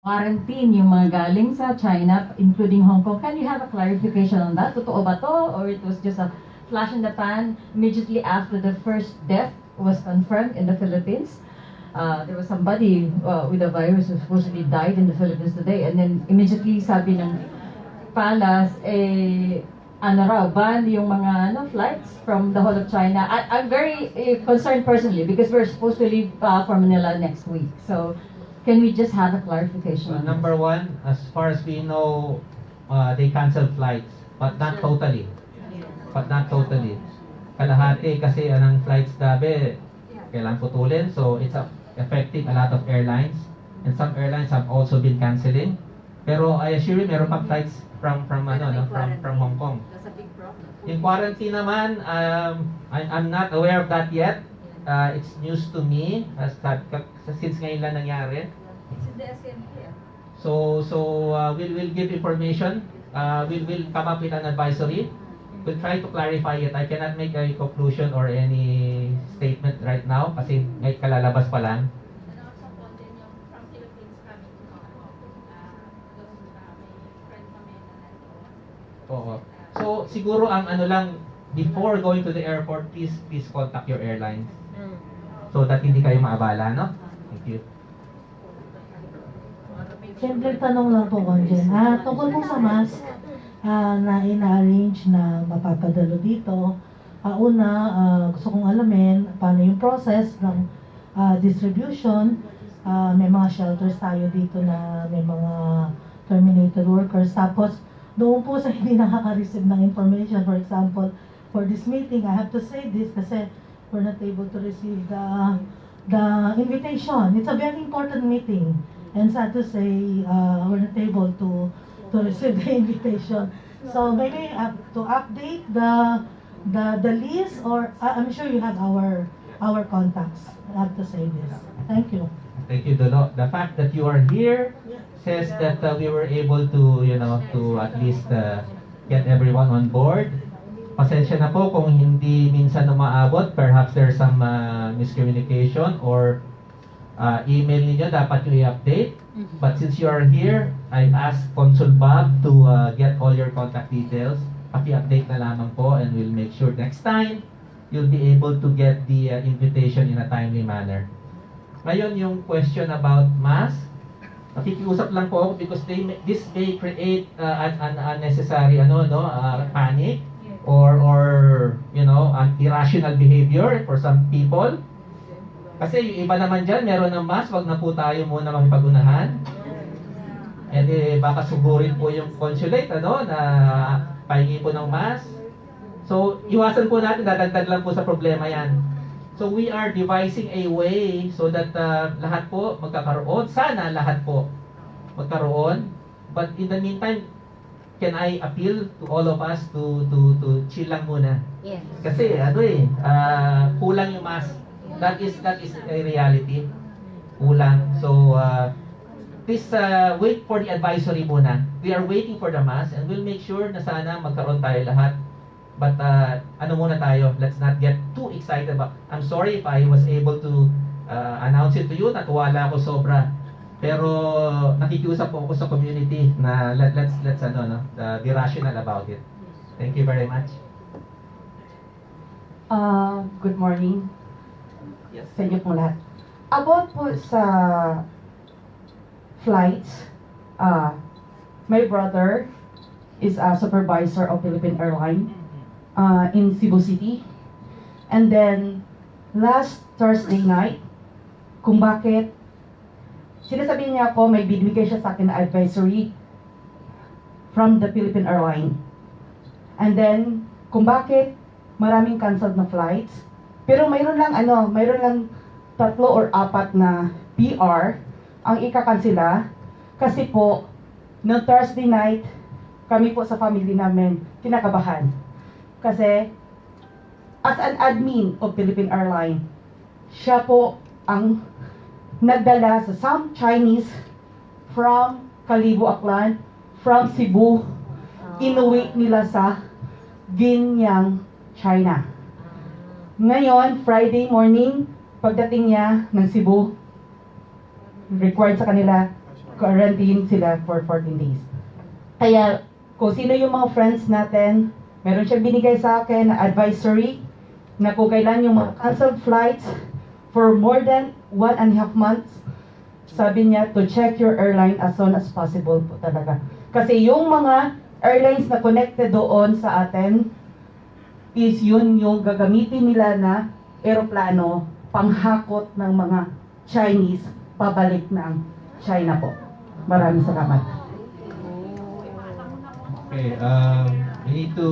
quarantine yung mga galing sa China, including Hong Kong. Can you have a clarification on that? Totoo ba to? Or it was just a flash in the pan immediately after the first death was confirmed in the Philippines? There was somebody with a virus who supposedly died in the Philippines today, and then immediately sabi ng palace, ano raw, ban yung mga flights from the whole of China. I'm very concerned personally because we're supposed to leave for Manila next week. So, can we just have a clarification? Number one, as far as we know, they canceled flights, but not totally. But not totally. Kalahati kasi anong flights dabe, kailangan putulin, so it's affecting a lot of airlines. And some airlines have also been canceling. Pero I assure you, meron pa flights from Hong Kong. That's a big problem. In quarantine naman, I'm not aware of that yet. It's news to me since ngayon lang nangyari. It's in the SNP. So we'll give information. We'll come up with an advisory. We'll try to clarify it. I cannot make a conclusion or any statement right now kasi may kalalabas pa lang. And also po din yung from Philippines coming to Hongkong. Because may friend kami na nandoon. Oo. So siguro ang ano lang, before going to the airport, please contact your airlines. So that hindi kayo maabala, no? Thank you. Simple tanong lang po, Conjen. Tungkol po sa mask na ina-arrange na mapapadalo dito, gusto kong alamin paano yung process ng distribution. May mga shelters tayo dito na may mga terminated workers. Tapos, doon po sa hindi nakaka-receive ng information, for example, for this meeting, I have to say this kasi we're not able to receive the invitation. It's a very important meeting. And sad to say, we're not able to receive the invitation. So maybe to update the list, or I'm sure you have our contacts. I have to say this. Thank you. Thank you, Dolo. The fact that you are here says that we were able to, to at least get everyone on board. Pasensya na po kung hindi minsan umaabot. Perhaps there's some miscommunication or email ninyo dapat yung i-update. But since you are here, I've asked Consul Bob to get all your contact details. Paki-update na lamang po and we'll make sure next time you'll be able to get the invitation in a timely manner. Ngayon, yung question about mask, nakikiusap lang po ako because this may create an unnecessary panic or an irrational behavior for some people. Kasi yung iba naman dyan, meron ng mask, wag na po tayo muna makipag-unahan. And baka sugurin po yung consulate, na pahingi po ng mask. So, iwasan po natin, dadagdag lang po sa problema yan. So, we are devising a way so that lahat po magkakaroon. Sana lahat po magkaroon. But in the meantime, can I appeal to all of us to chill lang muna? Yes. Kasi kulang yung mask. That is a reality. Kulang. So please wait for the advisory muna. We are waiting for the mask and we'll make sure na sana magkaroon tayo lahat. But muna tayo? Let's not get too excited about. I'm sorry if I was able to announce it to you. Natuwala ako sobra. Pero nakikiusap po ako sa community na let's be rational about it. Thank you very much. Good morning. Yes. Sa inyo po lahat. About po sa flights, my brother is a supervisor of Philippine Airlines in Cebu City. And then, last Thursday night, kung bakit, sinasabi niya ako, may binigay siya sa akin na advisory from the Philippine Airlines. And then, kung bakit maraming canceled na flights, pero mayroon lang 3 or 4 na PR ang ikakansela kasi po noong Thursday night kami po sa family namin kinakabahan kasi as an admin of Philippine Airlines siya po ang nagdala sa some Chinese from Kalibo, Aklan, from Cebu, inuwi nila sa Binyang, China. Ngayon, Friday morning, pagdating niya ng Cebu, required sa kanila, quarantine sila for 14 days. Kaya, kung sino yung mga friends natin, meron siyang binigay sa akin na advisory na kung kailan yung mga canceled flights for more than 1.5 months, sabi niya to check your airline as soon as possible po talaga. Kasi yung mga airlines na connected doon sa atin, is yun yung gagamitin nila na eroplano panghakot ng mga Chinese pabalik ng China po. Maraming salamat. Okay, we need to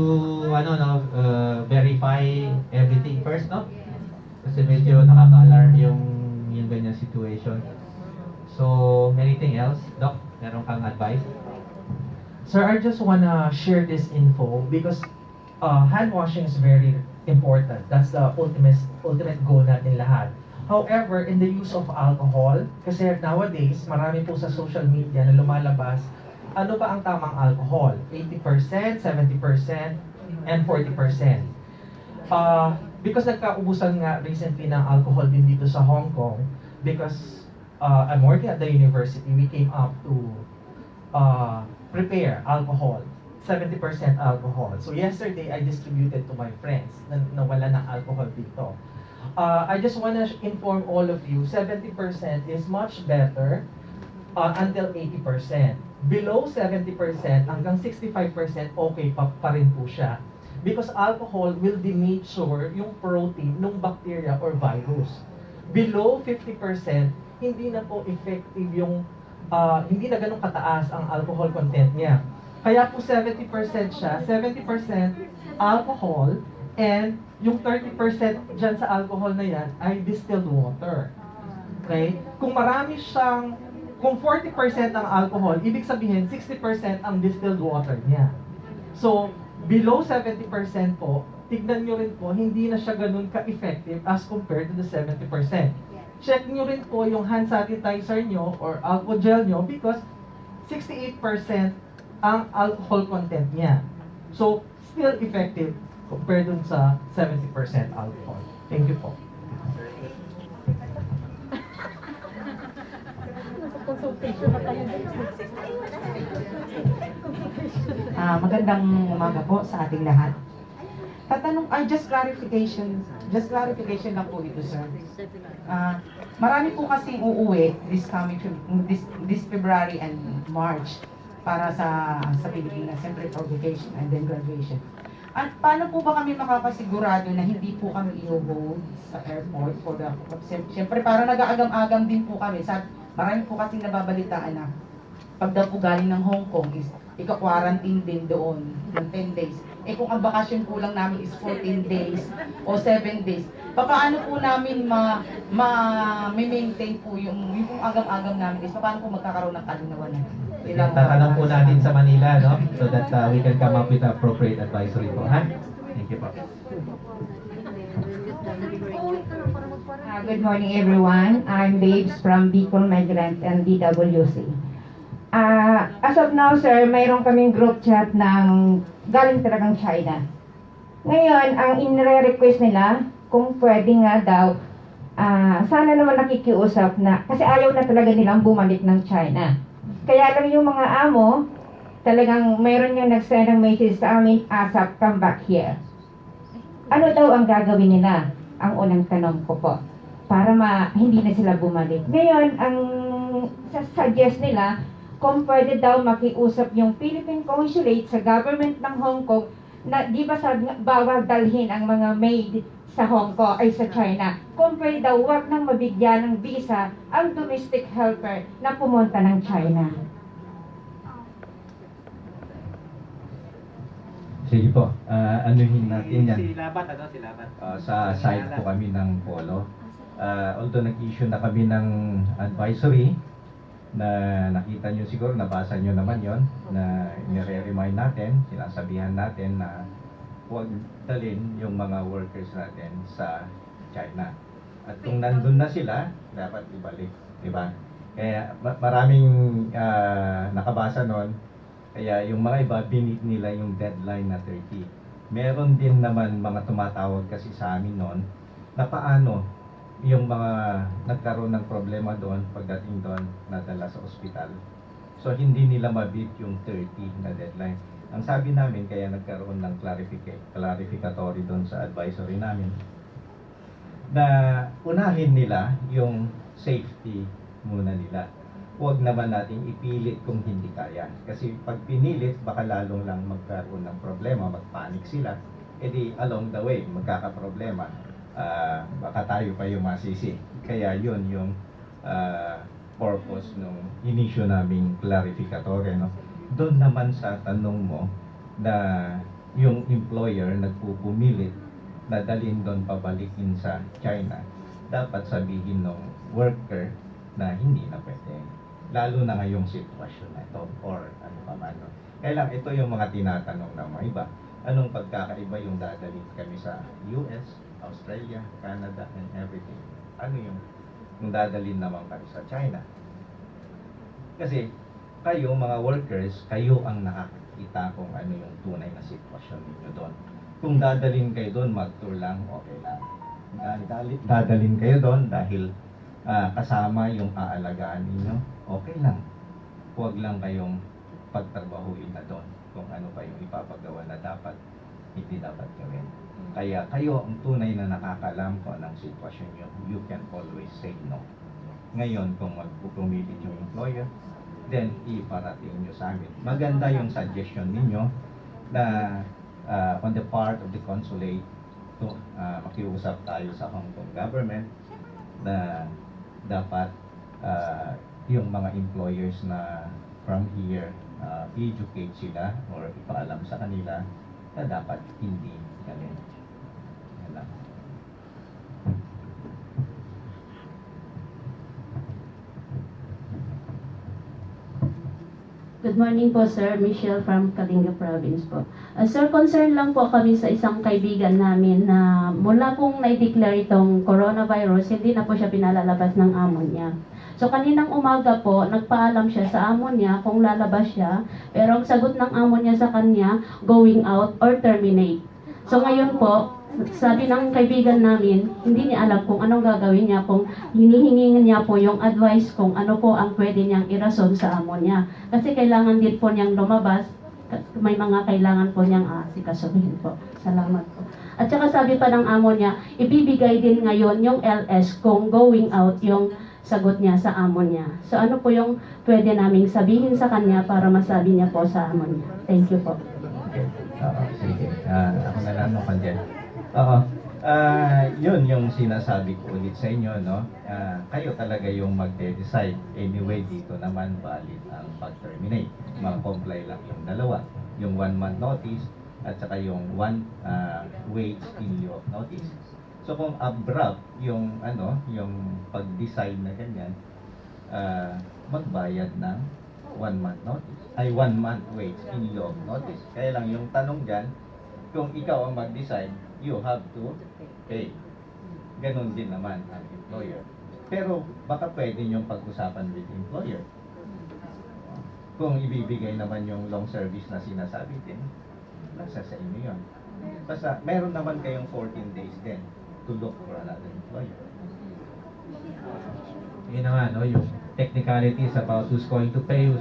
verify everything first, no? Kasi medyo nakaka-alarm yung ganyan situation. So, anything else? Doc, meron kang advice? Sir, I just wanna share this info because hand washing is very important. That's the ultimate goal natin lahat. However, in the use of alcohol, kasi nowadays, marami po sa social media na lumalabas, ano ba ang tamang alcohol? 80%, 70%, and 40%. Because nagkaubusan nga recently ng alcohol din dito sa Hong Kong, because I'm working at the university, we came up to prepare alcohol, 70% alcohol. So yesterday, I distributed to my friends na wala ng alcohol dito. I just want to inform all of you, 70% is much better until 80%. Below 70% hanggang 65% okay pa rin po siya. Because alcohol will denature yung protein ng bacteria or virus. Below 50%, hindi na po effective yung, hindi na ganun kataas ang alcohol content niya. Kaya po 70% siya, 70% alcohol, and yung 30% dyan sa alcohol na yan ay distilled water. Okay? Kung marami siyang, kung 40% ang alcohol, ibig sabihin 60% ang distilled water niya. So, below 70% po, tignan nyo rin po, hindi na siya ganun ka-effective as compared to the 70%. Check nyo rin po yung hand sanitizer nyo or alcohol gel nyo because 68% ang alcohol content niya. So, still effective compared dun sa 70% alcohol. Thank you po. Magandang umaga po sa ating lahat. Just clarification lang po ito, sir. Marami po kasing uuwi this February and March para sa Pilipinas, siyempre for vacation and then graduation. At paano po ba kami makapasigurado na hindi po kami i-hold sa airport for the, siyempre para nag-aagam-agam din po kami. Marami po kasing nababalitaan na pag daw po galing ng Hong Kong is ika-quarantine din doon ng 10 days. Eh kung ang bakasyon po lang namin is 14 days o 7 days, paano po namin ma-maintain po yung agam-agam namin is paano po magkakaroon ng kalinawan na? Tatanong po natin sa Manila, no? So that we can come up with appropriate advisory po, ha? Thank you po. Good morning, everyone. I'm Babes from Bicol Migrant and DWC. As of now, sir, mayroon kaming group chat ng galing talagang China. Ngayon, ang inre-request nila, kung pwede nga daw, sana naman nakikiusap na, kasi ayaw na talaga nilang bumalik ng China. Kaya lang yung mga amo, talagang mayroon yung nag-send ng message sa amin, ASAP, come back here. Ano daw ang gagawin nila? Ang unang tanong ko po. Para hindi na sila bumalik. Ngayon, ang suggest nila, kung pwede daw makiusap yung Philippine Consulate sa government ng Hong Kong, na di ba bawal dalhin ang mga maid sa Hong Kong ay sa China. Kung pwede daw, wag nang mabigyan ng visa ang domestic helper na pumunta ng China. Sige po, anuhin natin yan. Silabat. Sa side po kami ng Polo. Although nag-issue na kami ng advisory, na nakita nyo siguro, nabasa nyo naman yon na nire-remind natin, sinasabihan natin na huwag dalhin yung mga workers natin sa China. At kung nandun na sila, dapat ibalik, di ba? Kaya maraming nakabasa nun, kaya yung mga iba, binit nila yung deadline na 30. Meron din naman mga tumatawag kasi sa amin nun, na paano yung mga nagkaroon ng problema doon, pagdating doon, nadala sa ospital. So hindi nila mabit yung 30 na deadline. Ang sabi namin, kaya nagkaroon ng clarificatory doon sa advisory namin, na unahin nila yung safety muna nila. Huwag naman natin ipilit kung hindi kaya. Kasi pag pinilit, baka lalong lang magkaroon ng problema, magpanik sila. E di along the way, magkakaproblema. Baka tayo pa yung masisi. Kaya yun yung purpose nung inisyo naming clarificatory. No? Doon naman sa tanong mo na yung employer nagpupumilit na dalhin doon pabalikin sa China, dapat sabihin ng worker na hindi na pwede. Lalo na ngayong sitwasyon na ito or ano pa man. No? Kaya lang ito yung mga tinatanong ng mga iba. Anong pagkakaiba yung dadalhin kami sa US, Australia, Canada, and everything? Ano yung dadalhin naman kami sa China? Kasi kayo mga workers, kayo ang nakakita kung ano yung tunay na sitwasyon ninyo doon. Kung dadalhin kayo doon, mag-tour lang, okay lang. Dadalhin kayo doon dahil kasama yung aalagaan ninyo, okay lang. Huwag lang kayong pagtrabahuin na doon kung ano pa yung ipapagawa na dapat, hindi dapat gawin. Kaya kayo ang tunay na nakakalam kung anong sitwasyon nyo, you can always say no. Ngayon, kung magpupumilit yung employer, then iparating nyo sa amin. Maganda yung suggestion ninyo na on the part of the consulate to makiusap tayo sa Hong Kong government na dapat yung mga employers na from here educate sila or ipaalam sa kanila na dapat hindi ganun. Yan lang. Good morning po, Sir. Michelle from Kalinga Province po. Sir, concern lang po kami sa isang kaibigan namin na mula pong na-declare itong coronavirus, hindi na po siya pinalalabas ng amo niya. So, kaninang umaga po, nagpaalam siya sa amo niya kung lalabas siya, pero ang sagot ng amo niya sa kanya, going out or terminate. So, ngayon po, sabi ng kaibigan namin, hindi niya alam kung anong gagawin niya, kung hinihingi niya po yung advice kung ano po ang pwede niyang irason sa amo niya. Kasi kailangan din po niyang lumabas, may mga kailangan po niyang asikasuhin po. Salamat po. At saka sabi pa ng amo niya, ibibigay din ngayon yung LS kung going out yung sagot niya sa amo niya. So ano po yung pwede naming sabihin sa kanya para masabi niya po sa amo niya. Thank you po. Okay. Sige. Ako na lang naman dyan. Yun yung sinasabi ko ulit sa inyo, no? Kayo talaga yung magde-decide. Anyway, dito naman valid ang pag-terminate. Mag-comply lang yung dalawa. Yung 1 month notice at saka yung 1 wage in lieu of notice. So kung abrupt yung pag-decide na ganyan, magbayad ng 1 month notice. Ay 1 month wage in lieu of notice. Kaya lang yung tanong dyan, kung ikaw ang mag-decide, you have to pay. Ganon din naman ang employer. Pero baka pwede niyong pag-usapan with employer. Kung ibibigay naman yung long service na sinasabi din, nasa sa inyo yun. Basta meron naman kayong 14 days din to look for another employer. Yun na nga, no? Yung technicalities about who's going to pay.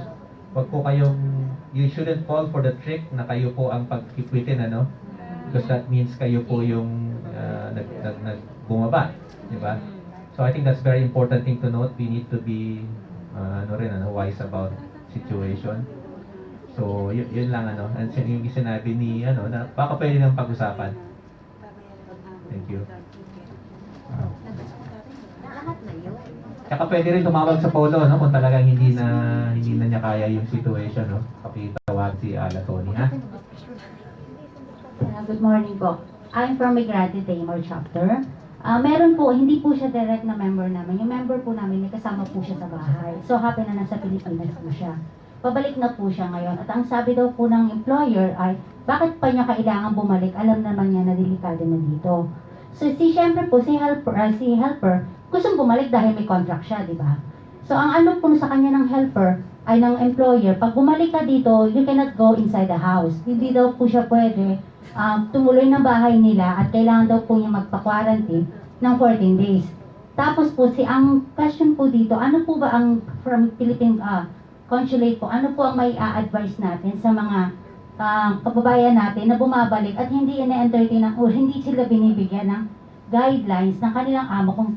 Wag po kayong, you shouldn't fall for the trick na kayo po ang pagkikwitin, ano? Because that means kayo po yung bumaba, di ba? So I think that's very important thing to note. We need to be wise about situation. So yun lang, ano. And yung sinabi ni na baka pwede nang pag-usapan. Thank you. Tsaka pwede rin tumawag sa polo, no, kung talagang hindi na niya kaya yung situation, no. Pakitawag si Ala Tony, ha? Good morning po. I'm from Migrant Timor Chapter. Meron po, hindi po siya direct na member namin. Yung member po namin, may kasama po siya sa bahay. So, happen na nasa Pilipinas po siya. Pabalik na po siya ngayon. At ang sabi daw po ng employer ay, bakit pa niya kailangan bumalik? Alam naman niya na delikado na dito. So, siyempre po, si helper, gustong bumalik dahil may contract siya, di ba? So, ang ano po sa kanya ng helper, ay ng employer, pag bumalik ka dito, you cannot go inside the house. Hindi daw po siya pwede tumuloy ng bahay nila at kailangan daw po niya magpa-quarantine ng 14 days. Tapos po, ang question po dito, ano po ba ang from consulate po, ano po ang may a-advise natin sa mga kababayan natin na bumabalik at hindi ina-entertain o hindi sila binibigyan ng guidelines ng kanilang amo kung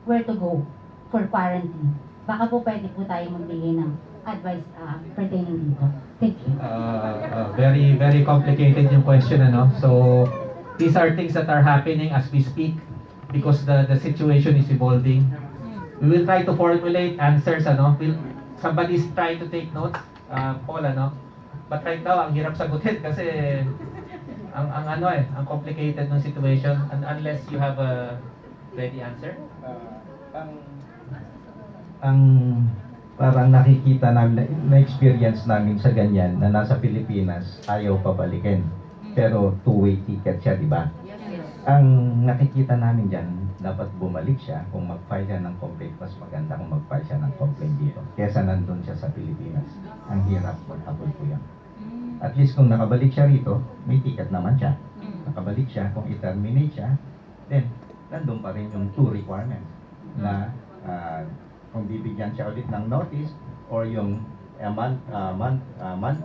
where to go for quarantine. Baka po pwede po tayo magbigay ng advice pertaining dito. Thank you. Very, very complicated yung question, ano? So, these are things that are happening as we speak because the situation is evolving. We will try to formulate answers, ano? Somebody's trying to take notes, Paul, ano? But right now, ang hirap sagutin kasi ang complicated ng situation unless you have a ready answer. Ang parang nakikita namin, na-experience namin sa ganyan na nasa Pilipinas, ayaw pabalikin. Pero two-way ticket siya, di ba? Ang nakikita namin dyan, dapat bumalik siya. Kung mag-file siya ng complaint, mas maganda kung mag-file siya ng complaint dito. Kesa nandun siya sa Pilipinas. Ang hirap maghabol po yan. At least kung nakabalik siya rito, may ticket naman siya. Nakabalik siya, kung i-terminate siya, then nandun pa rin yung two requirements na kung bibigyan siya ulit ng notice or yung month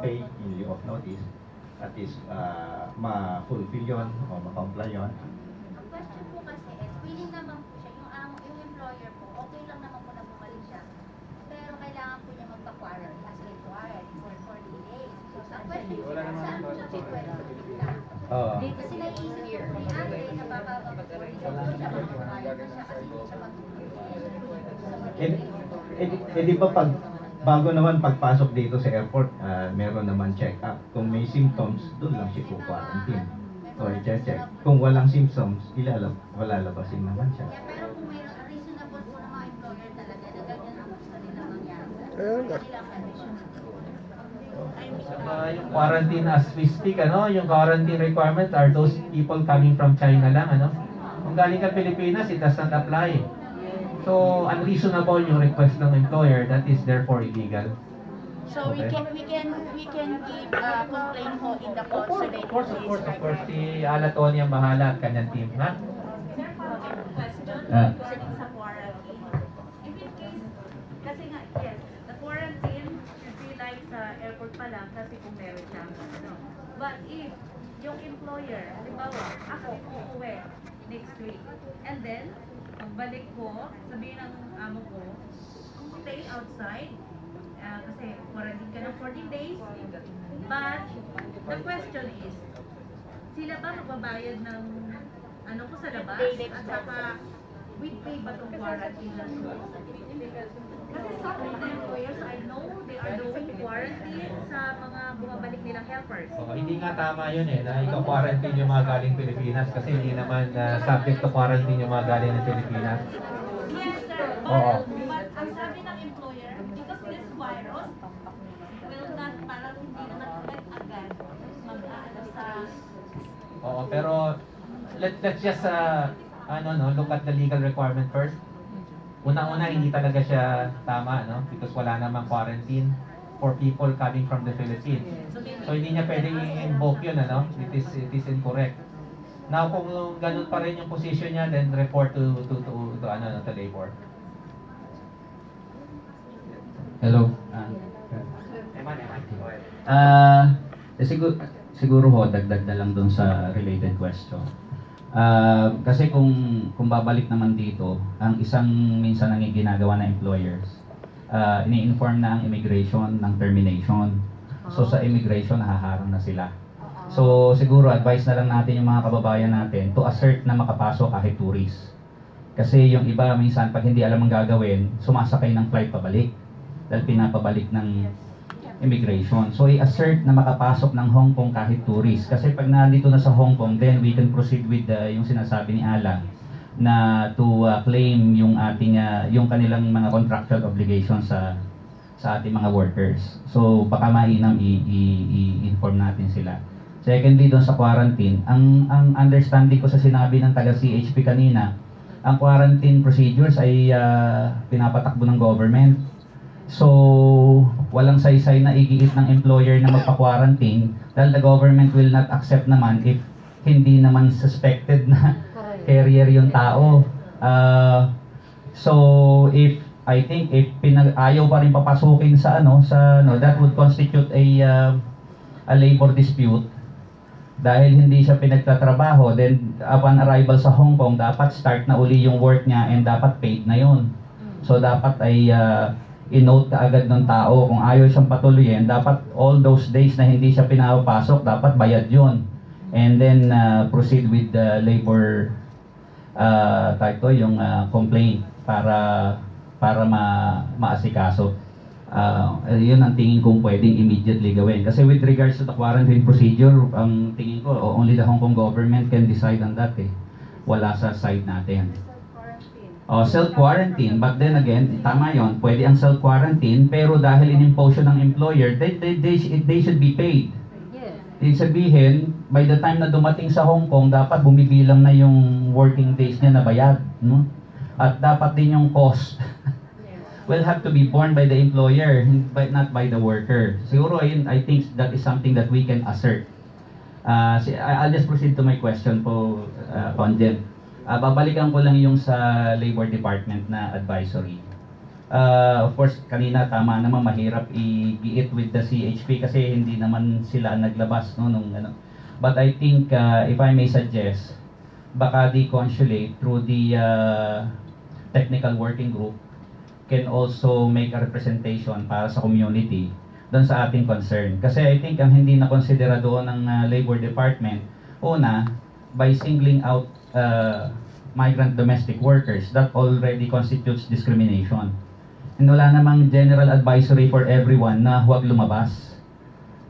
pay in lieu of notice, at least ma-fulfill yun o ma-comply yun. Ang question po kasi is, willing naman po siya, yung employer po, okay lang naman po na bumalik siya, pero kailangan po niya magpa-quarantine as required for 40 days. So, ang question po, saan po siya pwede kumita? Kasi naisip po ni ate na baka mag-40 days siya mag-quarantine na siya kasi hindi siya Di ba pag bago naman pagpasok dito sa airport, meron naman check-up. Kung may symptoms, doon lang siya quarantine. O i-check. Kung walang symptoms, walalabasin naman siya. Pero kung may reasonable po ng mga employer talaga na ganyan ang gusto nila mangyari. Yung quarantine as we speak, ano, yung quarantine requirements are those people coming from China lang, ano. Kung galing ka Pilipinas, it does not apply. So, unreasonable yung request ng employer, that is therefore illegal. So Okay. we can give a complaint ho in the consulate. Of course, si Ala Tony ang bahala at kanyang team, ha? Question regarding sa quarantine. If in case, kasi nga, yes, the quarantine should be like sa airport pa lang kasi kung meron siyang ano. But if yung employer, halimbawa, ako uuwi next week, and then, pagbalik ko, sabihin ng amo ko, stay outside, kasi quarantine ka ng 14 days, but the question is, sila ba magbabayad ng ano ko sa labas? At saka, with pay ba itong quarantine lang? Kasi some of the employers, I know, they are doing quarantine sa mga bumabalik nilang helpers. Hindi nga tama yun na ikaw quarantine yung mga galing Pilipinas kasi hindi naman subject to quarantine yung mga galing ng Pilipinas. Yes, sir. Oo. But ang sabi ng employer, because this virus will not, parang hindi naman agad mag-aano sa... Oo, pero let's just look at the legal requirement first. Unang-una, hindi talaga siya tama, no? Because wala namang quarantine for people coming from the Philippines. So hindi niya pwedeng i-invoke yun, ano? It is incorrect. Now, kung ganun pa rin yung position niya, then report to labor. Hello. Siguro ho, dagdag na lang dun sa related question. Kasi kung babalik naman dito, ang isang minsan ang ginagawa ng employers, ini-inform na ang immigration ng termination. So sa immigration, nahaharang na sila. So siguro advice na lang natin yung mga kababayan natin to assert na makapasok kahit tourist. Kasi yung iba minsan pag hindi alam ang gagawin, sumasakay ng flight pabalik dahil pinapabalik ng immigration. So i-assert na makapasok ng Hong Kong kahit tourist. Kasi pag nandito na sa Hong Kong, then we can proceed with yung sinasabi ni Alan na to claim yung ating yung kanilang mga contractual obligations sa ating mga workers. So baka mainam i-inform natin sila. Secondly, doon sa quarantine, ang understanding ko sa sinabi ng taga CHP kanina, ang quarantine procedures ay pinapatakbo ng government. So, walang saysay na igiit ng employer na magpa-quarantine dahil the government will not accept naman if hindi naman suspected na carrier yung tao. So, if I think if ayaw pa rin papasukin sa that would constitute a labor dispute dahil hindi siya pinagtatrabaho. Then upon arrival sa Hong Kong, dapat start na uli yung work niya and dapat paid na yun. So dapat ay i-note ka agad ng tao kung ayaw siyang patuloyin, dapat all those days na hindi siya pinapasok, dapat bayad yun. And then proceed with the labor yung complaint para maasikaso. Yun ang tingin kong pwedeng immediately gawin. Kasi with regards to the quarantine procedure, ang tingin ko, only the Hong Kong government can decide on that eh. Wala sa side natin. Self-quarantine. But then again, tama yon, pwede ang self-quarantine, pero dahil in-impose ng employer, they should be paid. Ibig sabihin, by the time na dumating sa Hong Kong, dapat bumibilang na yung working days niya na bayad. No? At dapat din yung cost will have to be borne by the employer, not by the worker. Siguro, I think that is something that we can assert. I'll just proceed to my question po, Conjen. Babalikan ko lang yung sa Labor Department na advisory. Of course, kanina tama naman, mahirap i-giit with the CHP kasi hindi naman sila naglabas But I think if I may suggest, baka the consulate through the technical working group can also make a representation para sa community doon sa ating concern. Kasi I think ang hindi na konsidera doon ng Labor Department, una, by singling out migrant domestic workers, that already constitutes discrimination. And wala namang general advisory for everyone na huwag lumabas.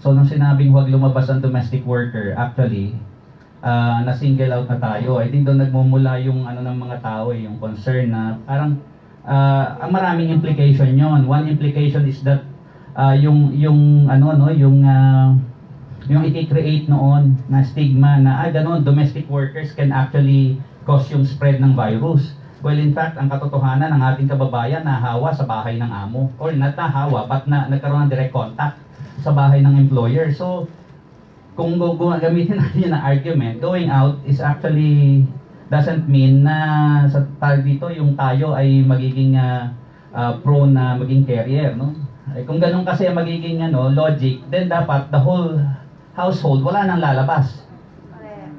So nung sinabing huwag lumabas ang domestic worker, actually, na-single out na tayo. I think doon nagmumula yung ng mga tao, yung concern na parang ang maraming implication yon. One implication is that yung i-create noon na stigma na ganun, domestic workers can actually cause yung spread ng virus. Well, in fact, ang katotohanan ng ating kababayan nahawa sa bahay ng amo, or not nahawa, but nagkaroon ng direct contact sa bahay ng employer. So kung gamitin natin yung argument, going out is actually doesn't mean na sa dito yung tayo ay magiging prone na maging carrier, no? Kung ganun kasi ang magiging logic, then dapat the whole household wala nang lalabas.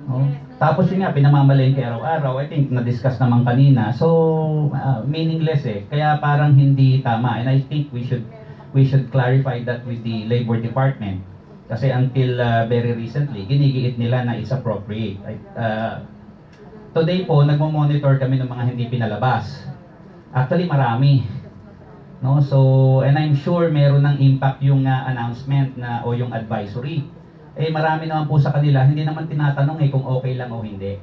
No? Tapos yun nga, pinamamalengke araw-araw. I think na-discuss naman kanina. So meaningless eh. Kaya parang hindi tama. And I think we should clarify that with the Labor Department. Kasi until very recently, ginigiit nila na it's appropriate. Today po, nagmo-monitor kami ng mga hindi pinalabas. Actually, marami. No? So, and I'm sure meron ng impact yung announcement o yung advisory. Marami naman po sa kanila, hindi naman tinatanong kung okay lang o hindi.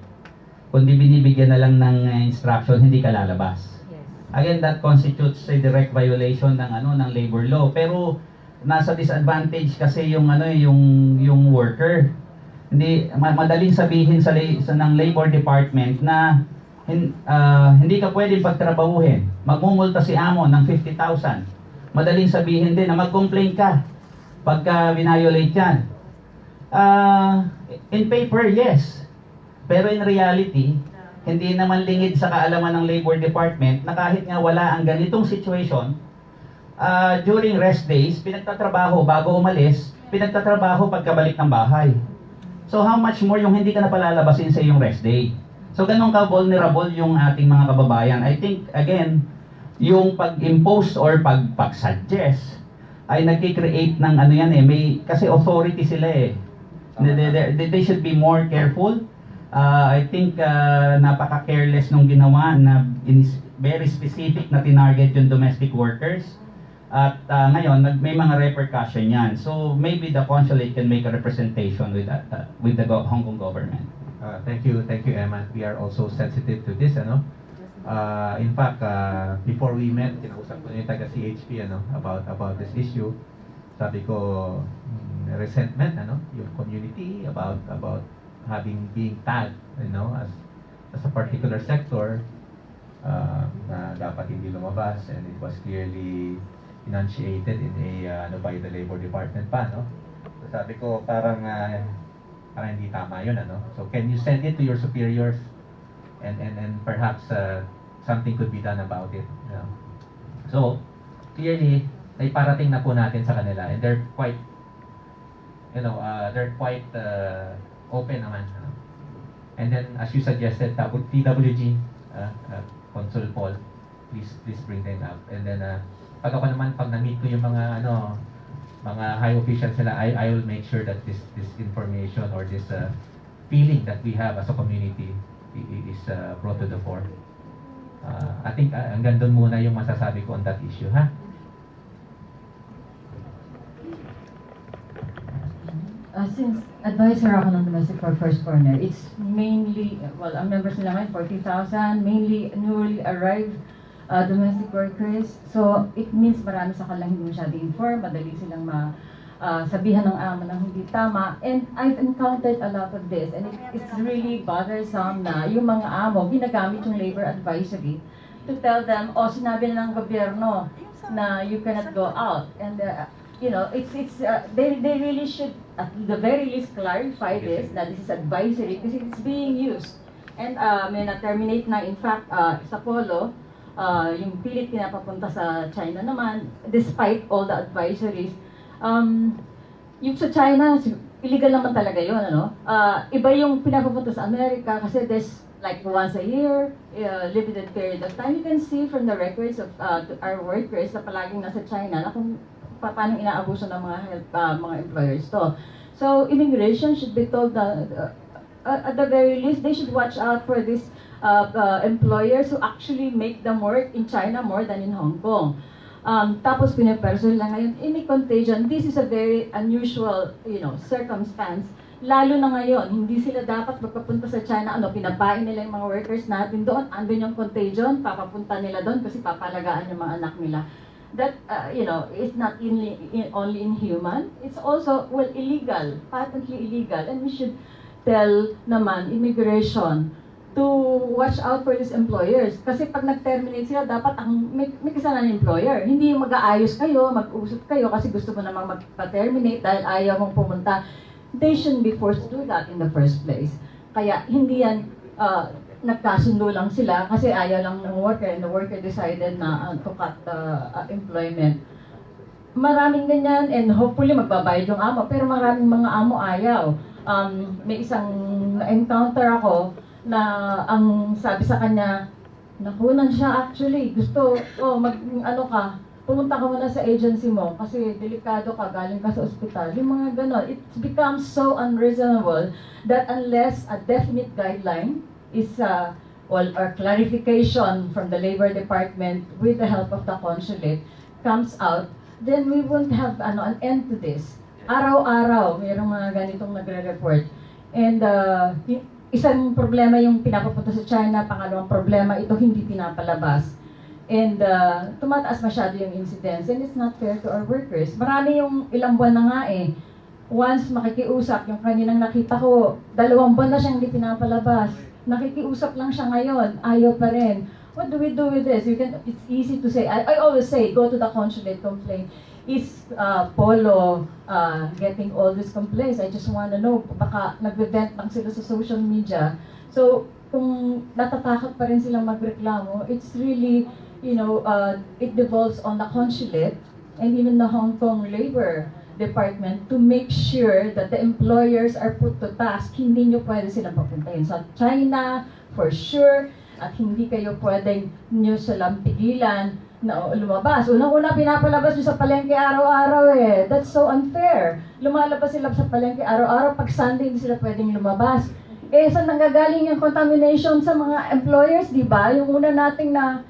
Kundi binibigyan na lang ng instruction, hindi ka lalabas. Again, that constitutes a direct violation ng labor law. Pero nasa disadvantage kasi yung worker. Hindi madaling sabihin ng Labor Department na hindi ka pwedeng pagtrabahuhin. Magmumulta si amo ng 50,000. Madaling sabihin din na mag-complain ka pagka violate yan. In paper, yes. Pero in reality, hindi naman lingid sa kaalaman ng Labor Department na kahit nga wala ang ganitong situation, during rest days, pinagtatrabaho bago umalis, pinagtatrabaho pagkabalik ng bahay. So how much more yung hindi ka na palalabasin sa iyong rest day. So ganun ka vulnerable yung ating mga kababayan. I think, again, yung pag-impose or pag-suggest ay nagki-create ng kasi authority sila eh. They should be more careful. I think napaka-careless nung ginawa na very specific na tinarget yung domestic workers. At ngayon, may mga repercussion yan. So maybe the consulate can make a representation with the Hong Kong government. Thank you, Emma. We are also sensitive to this, in fact, before we met, kinausap ko yung taga-CHP, about this issue. Sabi ko, resentment, yung community about being tagged, as a particular sector, na dapat hindi lumabas, and it was clearly enunciated in by the Labor Department pa, So sabi ko, parang hindi tama yun, So can you send it to your superiors and perhaps something could be done about it, So, clearly, ay parating na po natin sa kanila, and they're quite, open naman. And then, as you suggested, TWG, Consul Paul, please bring them up. And then, pag ako naman, pag na-meet ko yung mga, mga high officials nila, I will make sure that this information or this feeling that we have as a community is brought to the fore. I think hanggang doon muna yung masasabi ko on that issue, ha? Since advisor ako ng Domestic Workforce Corner, it's mainly, well, ang members nila ngayon, 40,000, mainly newly arrived domestic workers. So, it means marami sa kanilang hindi masyado informed, madali silang sabihan ng amo ng hindi tama. And I've encountered a lot of this, and it's really bothersome na yung mga amo, ginagamit yung labor advisory to tell them, sinabi na ng gobyerno na you cannot go out. And they really should at the very least clarify this, that this is advisory because it's being used. And may na-terminate na, in fact, sa Polo, yung pilit pinapapunta sa China naman, despite all the advisories. Yung sa China, illegal naman talaga yun, iba yung pinapapunta sa Amerika kasi there's like once a year, limited period of time. You can see from the records of our workers na palaging nasa China na kung paano inaabuso ng mga employers to. So, immigration should be told that at the very least, they should watch out for these employers who actually make them work in China more than in Hong Kong. Tapos pinapersonal lang ngayon, any contagion, this is a very unusual, circumstance. Lalo na ngayon, hindi sila dapat magpapunta sa China, pinapain nila yung mga workers natin doon, andun yung contagion, papapunta nila doon kasi papalagaan yung mga anak nila. That, is not only inhuman, it's also, illegal, patently illegal. And we should tell naman, immigration, to watch out for these employers. Kasi pag nag-terminate sila, dapat may kasalanan ng employer. Hindi yung mag-aayos kayo, mag-usap kayo kasi gusto mo namang mag-terminate dahil ayaw mong pumunta. They shouldn't be forced to do that in the first place. Kaya hindi yan nagkasundo lang sila kasi ayaw lang ng worker and the worker decided na to cut employment. Maraming ganyan and hopefully magbabayad yung amo pero maraming mga amo ayaw. May isang encounter ako na ang sabi sa kanya, nakunan siya actually, gusto, pumunta ka muna sa agency mo kasi delikado ka, galing ka sa ospital. Yung mga ganon, it becomes so unreasonable that unless a definite guideline is or clarification from the Labor Department with the help of the consulate comes out, then we won't have an end to this. Araw-araw, mayroong mga ganitong nagre-report. And isang problema yung pinapapunta sa China, pangalawang problema, ito hindi pinapalabas. And tumataas masyado yung incidence and it's not fair to our workers. Marami yung ilang buwan na nga eh. Once makikiusap, yung kaninang nakita ko, 2 buwan na siyang hindi pinapalabas. Nakikiusap lang siya ngayon, ayaw pa rin. What do we do with this? It's easy to say. I always say, go to the consulate, complain. Is Polo getting all these complaints? I just want to know, baka nag-vent lang sila sa social media. So, kung natatakot pa rin silang magreklamo, it's really, it devolves on the consulate and even the Hong Kong Labor Department to make sure that the employers are put to task. Hindi nyo pwede silang papuntahin sa China, for sure, at hindi kayo pwedeng nyo silang pigilan na lumabas. Unang-una, pinapalabas nyo sa palengke araw-araw eh. That's so unfair. Lumalabas sila sa palengke araw-araw. Pag Sunday, hindi sila pwedeng lumabas. Saan nanggagaling yung contamination sa mga employers, di ba? Yung una nating na,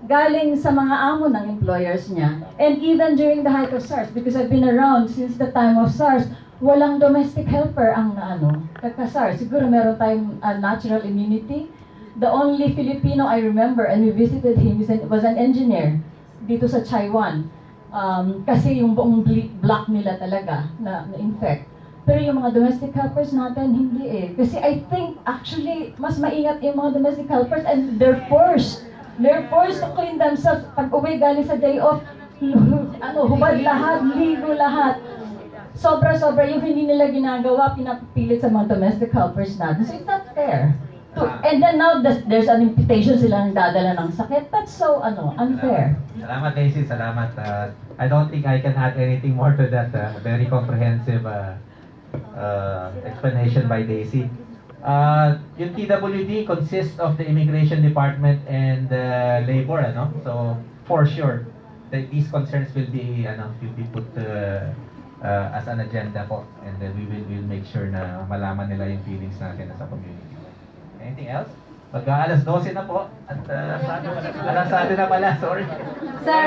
galing sa mga amo ng employers niya. And even during the height of SARS, because I've been around since the time of SARS, walang domestic helper ang kaka-SARS. Siguro meron tayong natural immunity. The only Filipino I remember, and we visited him, was an engineer dito sa Taiwan. Kasi yung buong block nila talaga na-infect. Pero yung mga domestic helpers natin, hindi eh. Kasi I think, actually, mas maingat yung mga domestic helpers and they're forced to clean themselves. Pag uwi galing sa day off, hubad lahat, ligo lahat. Sobra-sobra yung hindi nila ginagawa, pinapilit sa mga domestic helpers natin. So it's not fair. And then now there's an imputation sila nagdadala ng sakit. That's so unfair. Salamat, Daisy. Salamat. I don't think I can add anything more to that very comprehensive explanation by Daisy. Yung TWD consists of the Immigration Department and Labor, So for sure, these concerns will be put as an agenda po, and then we'll make sure na malaman nila yung feelings natin as a community. Anything else? Mag-aalas 12 na po at alas 11 na pala, sorry. Sir,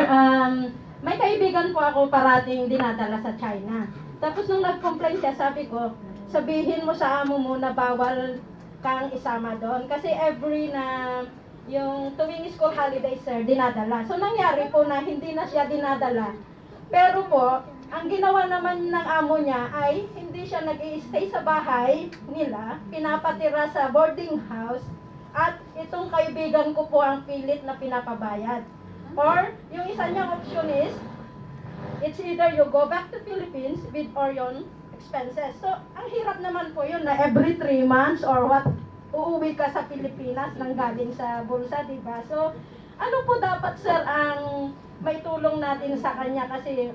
may kaibigan po ako parating dinadala sa China. Tapos nung nag-complain siya, sabi ko, sabihin mo sa amo mo na bawal kang isama doon. Kasi every na yung tuwing school holiday, sir, dinadala. So nangyari po na hindi na siya dinadala. Pero po, ang ginawa naman ng amo niya ay hindi siya nag-i-stay sa bahay nila, pinapatira sa boarding house, at itong kaibigan ko po ang pilit na pinapabayad. Or, yung isa niyang option is, it's either you go back to Philippines with or your expenses. So, ang hirap naman po yun na every 3 months or what, uuwi ka sa Pilipinas nang galing sa bulsa, diba? So, ano po dapat, sir, ang may tulong natin sa kanya? Kasi,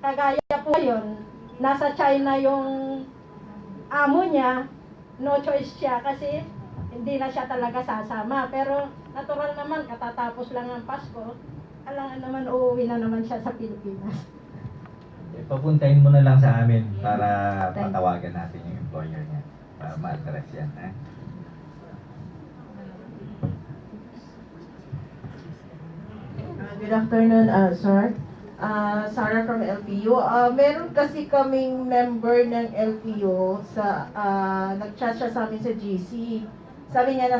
kagaya po yun, nasa China yung amo niya, no choice siya kasi hindi na siya talaga sasama. Pero natural naman, katatapos lang ng Pasko, alangan naman uuwi na naman siya sa Pilipinas. Papuntahin mo na lang sa amin para patawagan natin yung employer niya para ma-address yan. Good afternoon, sir. Sarah from LPU. Meron kasi kaming member ng LPU sa nag-chat siya sa amin sa GC. Sabi niya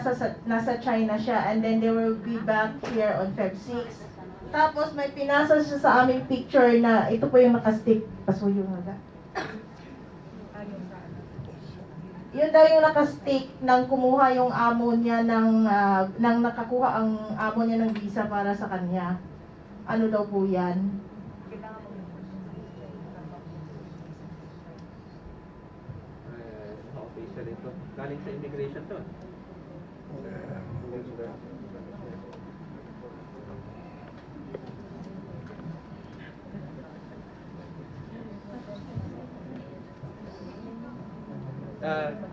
nasa China siya and then they will be back here on Feb 6. Tapos may pinasa siya sa aming picture na ito po yung nakastick. Pasuyo nga. Yun daw yung nakastick nang kumuha yung amo niya nang nakakuha ang amo niya ng visa para sa kanya. Ano daw po yan? Official ito. Galing sa immigration to.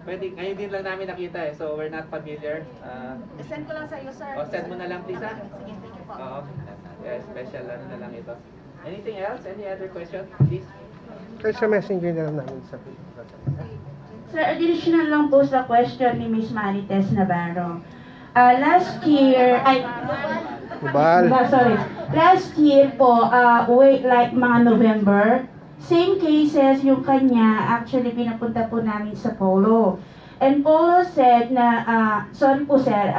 Pwede, ngayon din lang namin nakita so we're not familiar. Send ko lang sa iyo, sir. Send mo na lang please, ha? Sige, thank you po. Oo. Yeah, special na lang ito. Anything else? Any other question, please? Sa messenger na lang namin sa Sir, additional lang po sa question ni Miss Marites Navarro. Last year, last year po, like mga November, same cases yung kanya, actually pinapunta po namin sa Polo. And Polo said na, sorry po sir,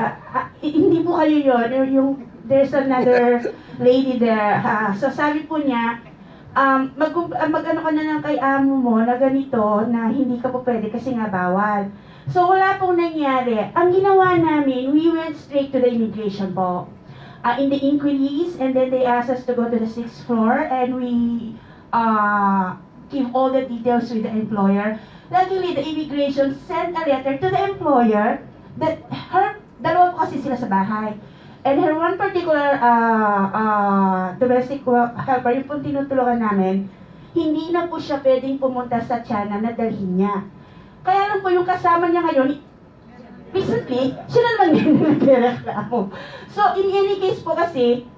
hindi po kayo yun, there's another lady there. So sabi po niya, mag-ano ka na lang kay amo mo na ganito, na hindi ka po pwede kasi nga bawal. So wala pong nangyari. Ang ginawa namin, we went straight to the immigration po. In the inquiries, and then they asked us to go to the 6th floor, and we give all the details with the employer. Luckily, the immigration sent a letter to the employer that dalawa po kasi sila sa bahay. And her one particular domestic helper, yung pong tinutulungan namin, hindi na po siya pwedeng pumunta sa China na dalhin niya. Kaya lang po yung kasama niya ngayon, recently, siya naman yung nagreklamo. So, in any case po kasi,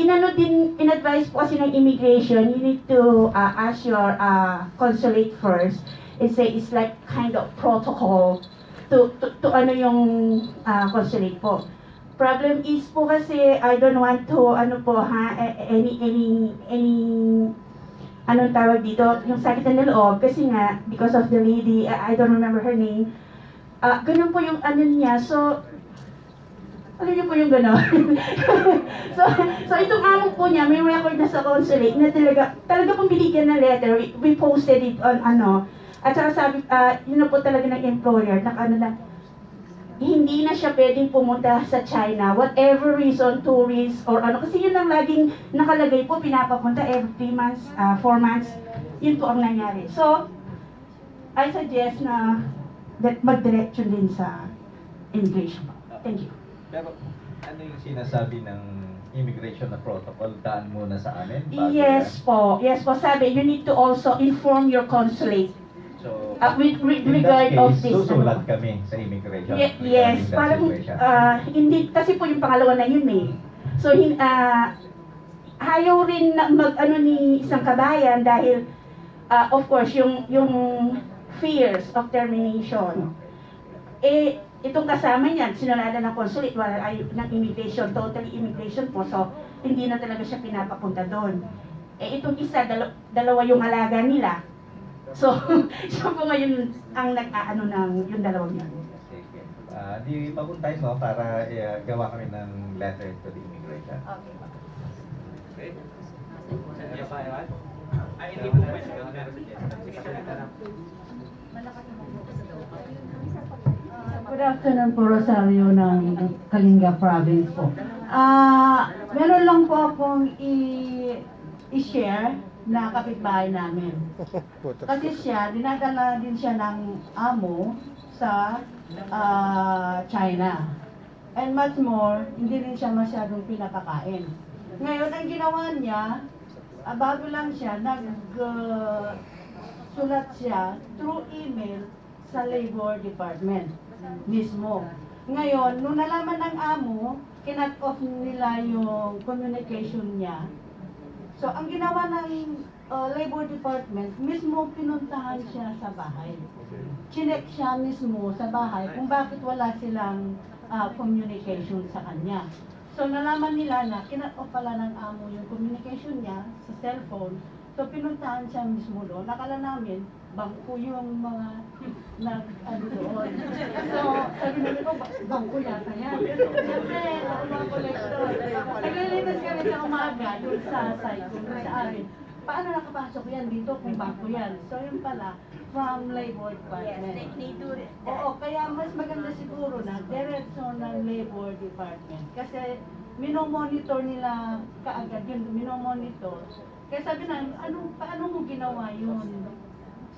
in-advise po kasi ng immigration, you need to ask your consulate first and say it's like kind of protocol to ano yung consulate po. Problem is po kasi I don't want to any anong tawag dito, yung sakit ng loob kasi nga because of the lady, I don't remember her name. Ganun po yung ano niya. So alam niyo po yung gano'n. so itong amo po niya, may record na sa consulate na talaga pong binigyan ng letter. We posted it on at saka sabi, yun na po talaga ng employer, hindi na siya pwedeng pumunta sa China, whatever reason, tourist, or kasi yun ang laging nakalagay po, pinapapunta every 3 months, 4 months, yun po ang nangyari. So, I suggest na mag-direction din sa immigration. Thank you. Pero ano yung sinasabi ng immigration na protocol? Daan muna sa amin? bago Yes po. Yes po. Sabi, you need to also inform your consulate. So, with in regard that of case, this. susulat kami sa immigration. Yes, regarding that parang situation. hindi kasi po yung pangalawa na yun eh. So ayaw rin na mag-ano ni isang kabayan dahil of course yung fears of termination. Itong kasama niyan, sinulada ng consulate, wala ay ng immigration, totally immigration po, so hindi na talaga siya pinapapunta doon. Itong isa, dalawa yung alaga nila. So, siya po ngayon ang nag-aano ng yung dalawang yun. Di papuntahin mo para gawa kami ng letter to the immigration. Okay. Good afternoon po, Rosario ng Kalinga Province po. Meron lang po akong i-share na kapitbahay namin. Kasi siya, dinadala din siya ng amo sa China. And much more, hindi rin siya masyadong pinapakain. Ngayon, ang ginawa niya, bago lang siya, sulat siya through email sa Labor Department mismo. Ngayon, nung nalaman ng amo, kinat off nila yung communication niya. So, ang ginawa ng Labor Department, mismo pinuntahan siya sa bahay. Chinek siya mismo sa bahay kung bakit wala silang communication sa kanya. So, nalaman nila na kinat off pala ng amo yung communication niya sa cellphone. So, pinuntahan siya mismo doon. Nakala namin, bangko yung mga nag-ano doon. So, sabi namin, bangko yata yan. Siyempre, ako mga kolektor. Naglilinis kami sa umaga doon sa site, doon sa amin. Paano nakapasok yan dito kung bangko yan? So, yun pala, from Labor Department. Yes, they do that. Oo, kaya mas maganda siguro na diretso ng Labor Department. Kasi, minomonitor nila kaagad yun, minomonitor. Kaya sabi na, paano mo ginawa yun?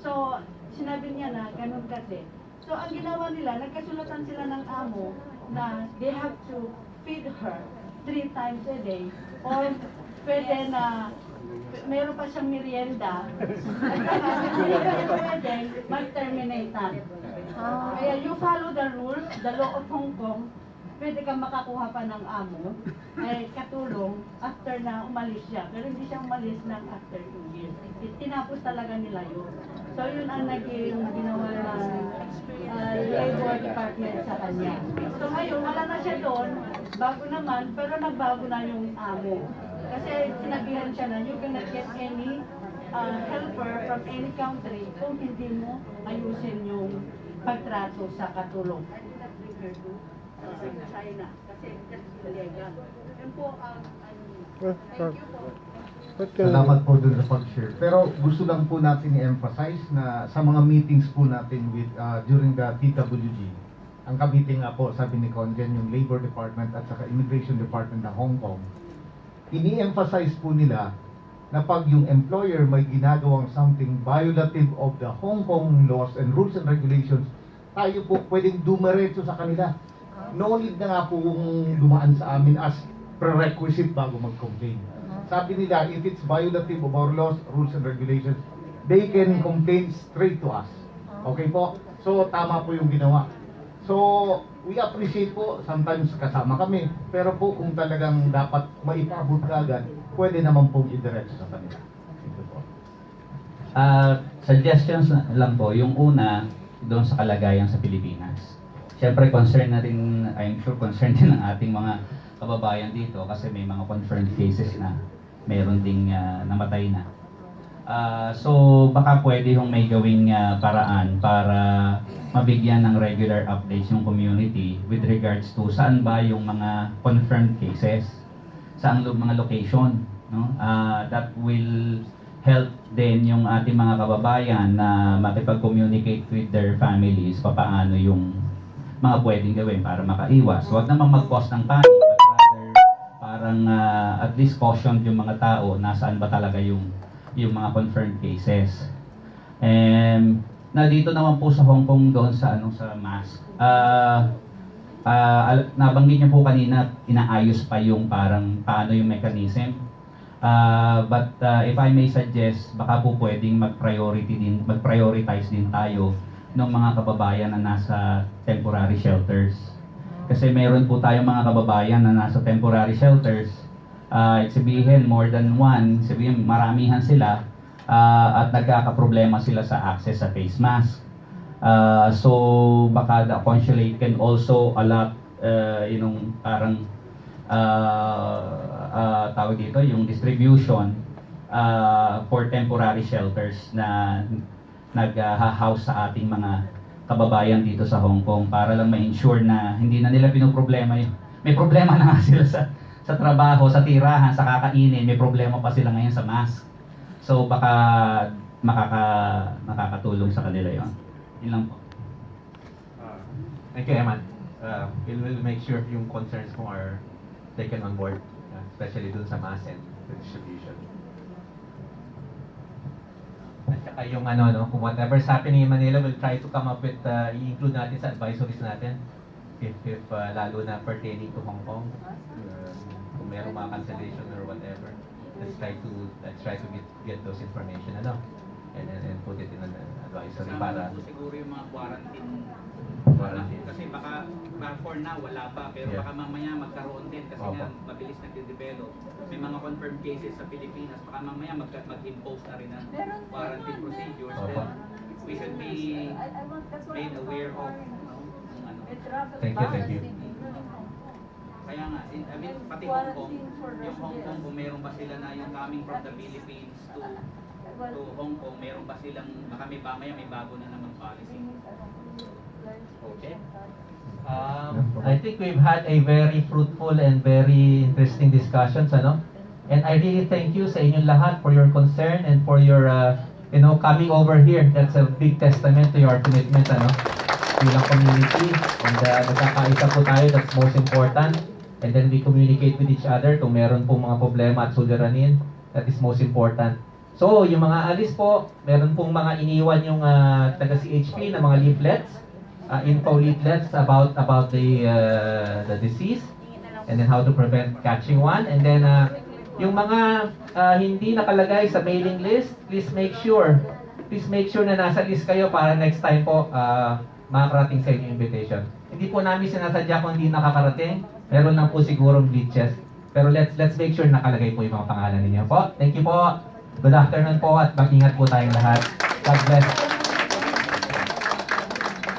So, sinabi niya na, ganun kasi. So, ang ginawa nila, nagkasulatan sila ng amo na they have to feed her 3 times a day. Or pwede na, meron pa siyang merienda. Hindi pa pwede mag-terminate na. Kaya you follow the rules, the law of Hong Kong, pwede kang makakuha pa ng amo ay katulong after na umalis siya. Pero hindi siya umalis ng after 2 years. Tinapos talaga nila yun. So yun ang naging ginawa ng Labor Department sa kanya. So ngayon, wala na siya doon. Bago naman, pero nagbago na yung amo. Kasi sinabihan siya na, you cannot get any helper from any country kung hindi mo ayusin yung pagtrato sa katulong. China, kasi that's illegal. Yun po ang thank you po. Salamat po dun sa pag-share. Pero gusto lang po natin i-emphasize na sa mga meetings po natin with during the TWG, ang ka-meeting nga po, sabi ni Conjen, yung Labor Department at saka Immigration Department ng Hong Kong, ini-emphasize po nila na pag yung employer may ginagawang something violative of the Hong Kong laws and rules and regulations, tayo po pwedeng dumiretso sa kanila. No need na nga po dumaan sa amin as prerequisite bago mag-complain. Sabi nila, if it's violative of our laws, rules, and regulations, they can complain straight to us. Okay po? So, tama po yung ginawa. So, we appreciate po, sometimes kasama kami, pero po kung talagang dapat maipabot ka agad, pwede naman pong idiretso sa kanila. Thank you po. Suggestions lang po. Yung una, doon sa kalagayan sa Pilipinas. Siyempre, concern na rin, I'm sure concern din ng ating mga kababayan dito kasi may mga confirmed cases na meron ding namatay na. So, baka pwede yung may gawing paraan para mabigyan ng regular updates yung community with regards to saan ba yung mga confirmed cases, saan mga location. No? That will help din yung ating mga kababayan na makipag-communicate with their families papaano yung mga pwedeng gawin para makaiwas. Huwag namang mag-cause ng panic, but rather parang at least caution yung mga tao nasaan ba talaga yung mga confirmed cases. And na dito naman po sa Hong Kong doon sa sa mask. nabanggit niyo po kanina, inaayos pa yung parang paano yung mechanism. But if I may suggest, baka po pwedeng mag-prioritize din tayo ng mga kababayan na nasa temporary shelters. Kasi meron po tayong mga kababayan na nasa temporary shelters, sabihin more than one, sabihin maramihan sila, at nagkakaproblema sila sa access sa face mask. So baka the consulate can also allot yung parang tawag dito, yung distribution for temporary shelters na nag-house sa ating mga kababayan dito sa Hong Kong para lang ma-ensure na hindi na nila pinoproblema yung may problema na nga sila sa trabaho, sa tirahan, sa kakainin, may problema pa sila ngayon sa mask. So baka makakatulong sa kanila yon. Yun lang po. Thank you, Eman. We'll make sure yung concerns mo are taken on board, especially dun sa mass and distribution. At saka yung kung whatever's happening in Manila, we'll try to come up with, i-include natin sa advisories natin, if lalo na pertaining to Hong Kong, kung meron mga cancellation or whatever, let's try to get those information, and put it in an advisory para siguro yung mga quarantine. Kasi baka for now wala pa, pero baka mamaya magkaroon din kasi nga mabilis nagde-develop. May mga confirmed cases sa Pilipinas, baka mamaya mag-impose na rin ng quarantine procedures. Then we should be made aware of Thank you. Kaya nga, pati Hong Kong, yung Hong Kong, kung meron ba sila na yung coming from the Philippines to Hong Kong, meron ba silang, baka may bago na namang policy. Okay. I think we've had a very fruitful and very interesting discussions, And I really thank you sa inyong lahat for your concern and for your, coming over here. That's a big testament to your commitment, bilang community. And nagkakaisa po tayo, that's most important. And then we communicate with each other kung meron po mga problema at suliranin. That is most important. So, yung mga alis po, meron pong mga iniwan yung taga-CHP na mga leaflets, info leaflets about the disease, and then how to prevent catching one. And then, yung mga hindi nakalagay sa mailing list, please make sure na nasa list kayo para next time po makakarating sa inyo invitation. Hindi po namin sinasadya kung hindi nakakarating, meron lang po sigurong glitches. Pero let's make sure nakalagay po yung mga pangalan ninyo po. Thank you po. Good afternoon po at mag-ingat po tayong lahat. God bless.